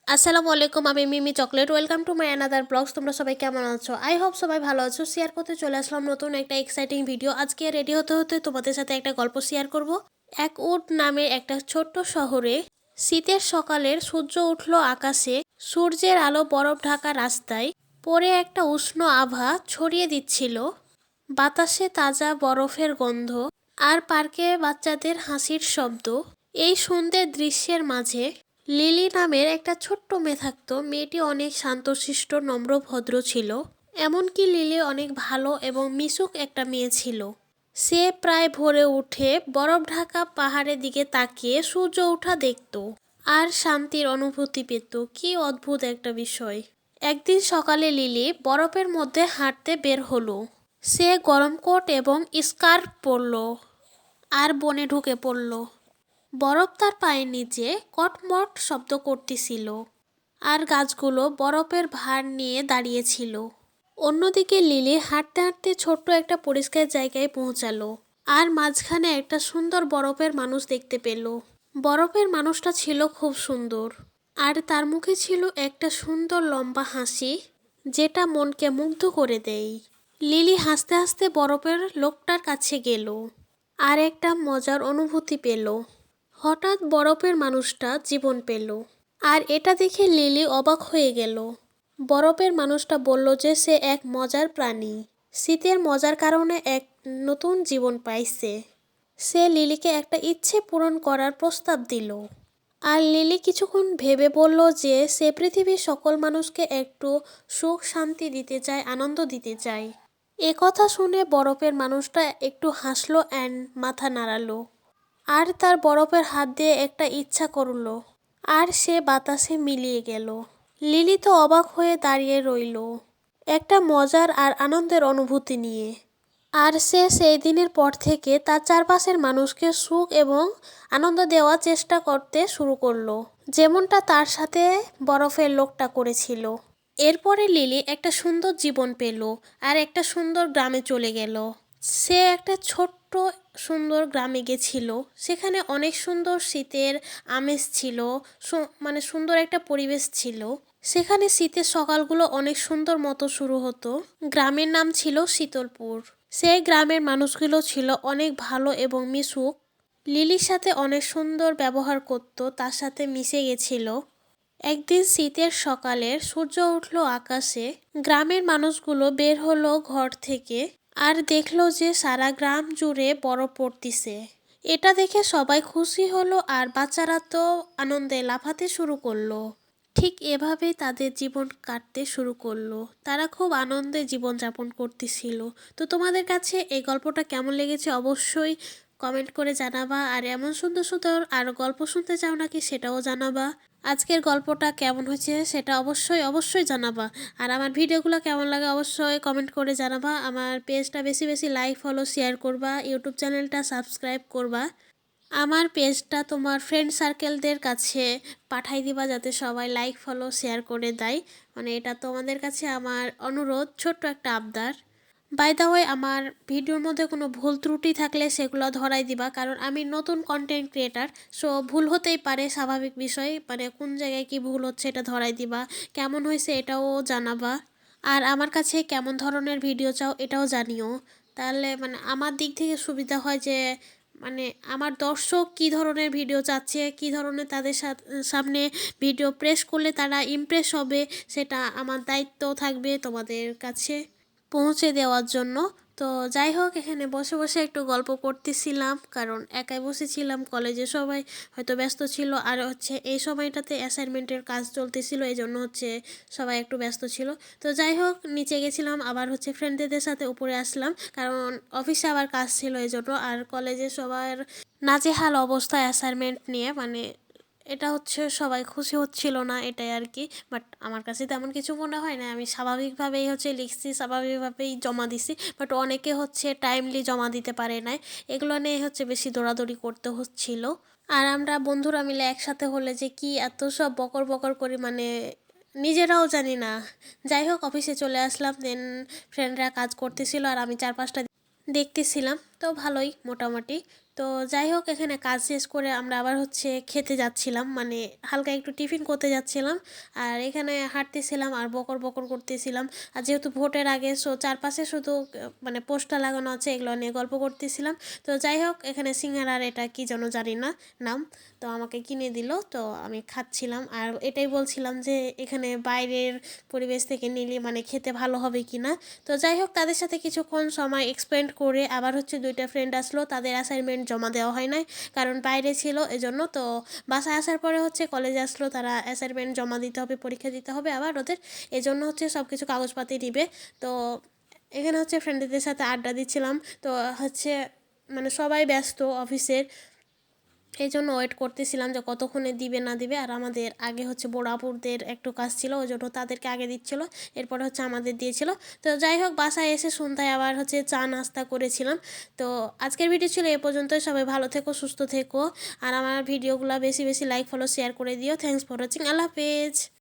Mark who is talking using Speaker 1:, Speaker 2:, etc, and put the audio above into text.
Speaker 1: আসসালামু আলাইকুম, আমি Mimi chocolate. Welcome to my another blogs. তোমরা সবাই কেমন আছো? আই হোপ সবাই ভালো আছো। শেয়ার করতে চলে আসলাম নতুন একটা এক্সাইটিং ভিডিও। আজকে রেডি হতে হতে তোমাদের সাথে একটা গল্প শেয়ার করব। এক উট নামে একটা ছোট্ট শহরে শীতের সকালের সূর্য উঠল আকাশে, সূর্যের আলো বরফ ঢাকা রাস্তায় পরে একটা উষ্ণ আভা ছড়িয়ে দিচ্ছিল। বাতাসে তাজা বরফের গন্ধ আর পার্কে বাচ্চাদের হাসির শব্দ। এই সুন্দর দৃশ্যের মাঝে লিলি নামের একটা ছোট্ট মেয়ে থাকতো। মেয়েটি অনেক শান্তশিষ্ট, নম্র, ভদ্র ছিল। এমনকি লিলি অনেক ভালো এবং মিশুক একটা মেয়ে ছিল। সে প্রায় ভোরে উঠে বরফ ঢাকা পাহাড়ের দিকে তাকিয়ে সূর্য ওঠা দেখত আর শান্তির অনুভূতি পেত। কি অদ্ভুত একটা বিষয়! একদিন সকালে লিলি বরফের মধ্যে হাঁটতে বের হলো। সে গরম কোট এবং স্কার্ফ পরল আর বনে ঢুকে পড়ল। বরফ তার পায়ের নিচে কটমট শব্দ করতেছিল আর গাছগুলো বরফের ভার নিয়ে দাঁড়িয়েছিল। অন্যদিকে লিলি হাঁটতে হাঁটতে ছোট্ট একটা পরিষ্কার জায়গায় পৌঁছালো আর মাঝখানে একটা সুন্দর বরফের মানুষ দেখতে পেল। বরফের মানুষটা ছিল খুব সুন্দর আর তার মুখে ছিল একটা সুন্দর লম্বা হাসি, যেটা মনকে মুগ্ধ করে দেয়। লিলি হাসতে হাসতে বরফের লোকটার কাছে গেল আর একটা মজার অনুভূতি পেল। হঠাৎ বরফের মানুষটা জীবন পেল আর এটা দেখে লিলি অবাক হয়ে গেল। বরফের মানুষটা বলল যে সে এক মজার প্রাণী, শীতের মজার কারণে এক নতুন জীবন পাইছে। সে লিলিকে একটা ইচ্ছে পূরণ করার প্রস্তাব দিল। আর লিলি কিছুক্ষণ ভেবে বলল যে সে পৃথিবীর সকল মানুষকে একটু সুখ শান্তি দিতে চায়, আনন্দ দিতে চায়। এ কথা শুনে বরফের মানুষটা একটু হাসলো অ্যান্ড মাথা নাড়ালো আর তার বরফের হাত দিয়ে একটা ইচ্ছা করল আর সে বাতাসে মিলিয়ে গেল। লিলি তো অবাক হয়ে দাঁড়িয়ে রইল একটা মজার আর আনন্দের অনুভূতি নিয়ে। আর সে সেই দিনের পর থেকে তার চারপাশের মানুষকে সুখ এবং আনন্দ দেওয়ার চেষ্টা করতে শুরু করলো, যেমনটা তার সাথে বরফের লোকটা করেছিল। এরপরে লিলি একটা সুন্দর জীবন পেল আর একটা সুন্দর গ্রামে চলে গেল। সে একটা ছোট্ট সুন্দর গ্রামে গেছিল। সেখানে অনেক সুন্দর শীতের আমেজ ছিল, মানে সুন্দর একটা পরিবেশ ছিল। সেখানে শীতের সকালগুলো অনেক সুন্দর মতো শুরু হতো। গ্রামের নাম ছিল শীতলপুর। সেই গ্রামের মানুষগুলো ছিল অনেক ভালো এবং মিশুক। লিলির সাথে অনেক সুন্দর ব্যবহার করত, তার সাথে মিশে গেছিল। একদিন শীতের সকালের সূর্য উঠল আকাশে। গ্রামের মানুষগুলো বের হলো ঘর থেকে আর দেখলো যে সারা গ্রাম জুড়ে বরফ পড়তিছে। এটা দেখে সবাই খুশি হলো আর বাচ্চারা তো আনন্দে লাফাতে শুরু করলো। ঠিক এভাবেই তাদের জীবন কাটতে শুরু করলো। তারা খুব আনন্দে জীবনযাপন করতেছিল। তো তোমাদের কাছে এই গল্পটা কেমন লেগেছে অবশ্যই কমেন্ট করে জানাবা। আর এমন সুন্দর সুন্দর আরও গল্প শুনতে চাও নাকি সেটাও জানাবা। আজকের গল্পটা কেমন হয়েছে সেটা অবশ্যই অবশ্যই জানাবা। আর আমার ভিডিওগুলো কেমন লাগে অবশ্যই কমেন্ট করে জানাবা। আমার পেজটা বেশি বেশি লাইক, ফলো, শেয়ার করবা। ইউটিউব চ্যানেলটা সাবস্ক্রাইব করবা। আমার পেজটা তোমার ফ্রেন্ড সার্কেলদের কাছে পাঠাই দিবা, যাতে সবাই লাইক, ফলো, শেয়ার করে দেয়। মানে এটা তোমাদের কাছে আমার অনুরোধ, ছোট্ট একটা আবদার। বাই দ্য ওয়ে, আমার ভিডিওর মধ্যে কোনো ভুল ত্রুটি থাকলে সেগুলো ধরাই দিবা, কারণ আমি নতুন কন্টেন্ট ক্রিয়েটার। সো ভুল হতেই পারে, স্বাভাবিক বিষয়। মানে কোন জায়গায় কি ভুল হচ্ছে এটা ধরাই দিবা। কেমন হয়েছে এটাও জানাবা। আর আমার কাছে কেমন ধরনের ভিডিও চাও এটাও জানিও। তাহলে মানে আমার দিক থেকে সুবিধা হয় যে মানে আমার দর্শক কী ধরনের ভিডিও চাচ্ছে, কী ধরনের তাদের সামনে ভিডিও প্রেস করলে তারা ইমপ্রেস হবে, সেটা আমার দায়িত্ব থাকবে তোমাদের কাছে পৌঁছে দেওয়ার জন্য। তো যাই হোক, এখানে বসে বসে একটু গল্প করতেছিলাম, কারণ একাই বসেছিলাম। কলেজে সবাই হয়তো ব্যস্ত ছিল, আর হচ্ছে এই সময়টাতে অ্যাসাইনমেন্টের কাজ চলতেছিল, এই জন্য হচ্ছে সবাই একটু ব্যস্ত ছিল। তো যাই হোক, নিচে গেছিলাম, আবার হচ্ছে ফ্রেন্ডদের সাথে উপরে আসলাম, কারণ অফিসে আবার কাজ ছিল এই জন্য। আর কলেজে সবার নাজেহাল অবস্থা অ্যাসাইনমেন্ট নিয়ে, মানে এটা হচ্ছে সবাই খুশি হচ্ছিল না, এটাই আর কি। বাট আমার কাছে তেমন কিছু মনে হয় না, আমি স্বাভাবিকভাবেই হচ্ছে লিখছি, স্বাভাবিকভাবেই জমা দিছি। বাট অনেকে হচ্ছে টাইমলি জমা দিতে পারে না, এগুলো নিয়ে হচ্ছে বেশি দৌড়াদৌড়ি করতে হচ্ছিল। আর আমরা বন্ধুরা মিলে একসাথে হলে যে কি এত সব বকর বকর করি, মানে নিজেরাও জানি না। যাই হোক, অফিসে চলে আসলাম। দেন ফ্রেন্ডরা কাজ করতেছিল আর আমি চারপাশটা দেখতেছিলাম। তো ভালোই মোটামুটি। তো যাই হোক এখানে কাজ শেষ করে আমরা আবার হচ্ছে খেতে যাচ্ছিলাম, মানে হালকা একটু টিফিন করতে যাচ্ছিলাম। আর এখানে হাঁটতেছিলাম আর বকর বকর করতেছিলাম। আর যেহেতু ভোটের আগে চারপাশে শুধু মানে পোস্টার লাগানো আছে, এগুলো নিয়ে গল্প করতেছিলাম। তো যাই হোক এখানে সিঙ্গারার এটা কি যেন জানি না নাম, তো আমাকে কিনে দিল, তো আমি খাচ্ছিলাম। আর এটাই বলছিলাম যে এখানে বাইরের পরিবেশ থেকে নিলে মানে খেতে ভালো হবে কি না। তো যাই হোক তাদের সাথে কিছুক্ষণ সময় এক্সপেন্ড করে আবার হচ্ছে 2টা ফ্রেন্ড আসলো, তাদের অ্যাসাইনমেন্ট জমা দেওয়া হয় নাই কারণ বাইরে ছিল এজন্য। তো বাসায় আসার পরে হচ্ছে কলেজে আসলো, তারা অ্যাসাইনমেন্ট জমা দিতে হবে, পরীক্ষা দিতে হবে আবার ওদের, এজন্য হচ্ছে সব কিছু কাগজপাতি নিবে। তো এখানে হচ্ছে ফ্রেন্ডদের সাথে আড্ডা দিচ্ছিলাম। তো হচ্ছে মানে সবাই ব্যস্ত অফিসের, এই জন্য ওয়েট করতেছিলাম যে কতক্ষণে দিবে না দিবে। আর আমাদের আগে হচ্ছে বড় আপুরদের একটু কাজ ছিল, ওই জন্য তাদেরকে আগে দিচ্ছিল, এরপরে হচ্ছে আমাদের দিয়েছিল। তো যাই হোক বাসায় এসে সন্ধ্যায় আবার হচ্ছে চা নাস্তা করেছিলাম। তো আজকের ভিডিও ছিল এ পর্যন্তই। সবাই ভালো থেকো, সুস্থ থেকো, আর আমার ভিডিওগুলো বেশি বেশি লাইক ফলো শেয়ার করে দিও। Thanks for watching. আল্লাহ হাফেজ।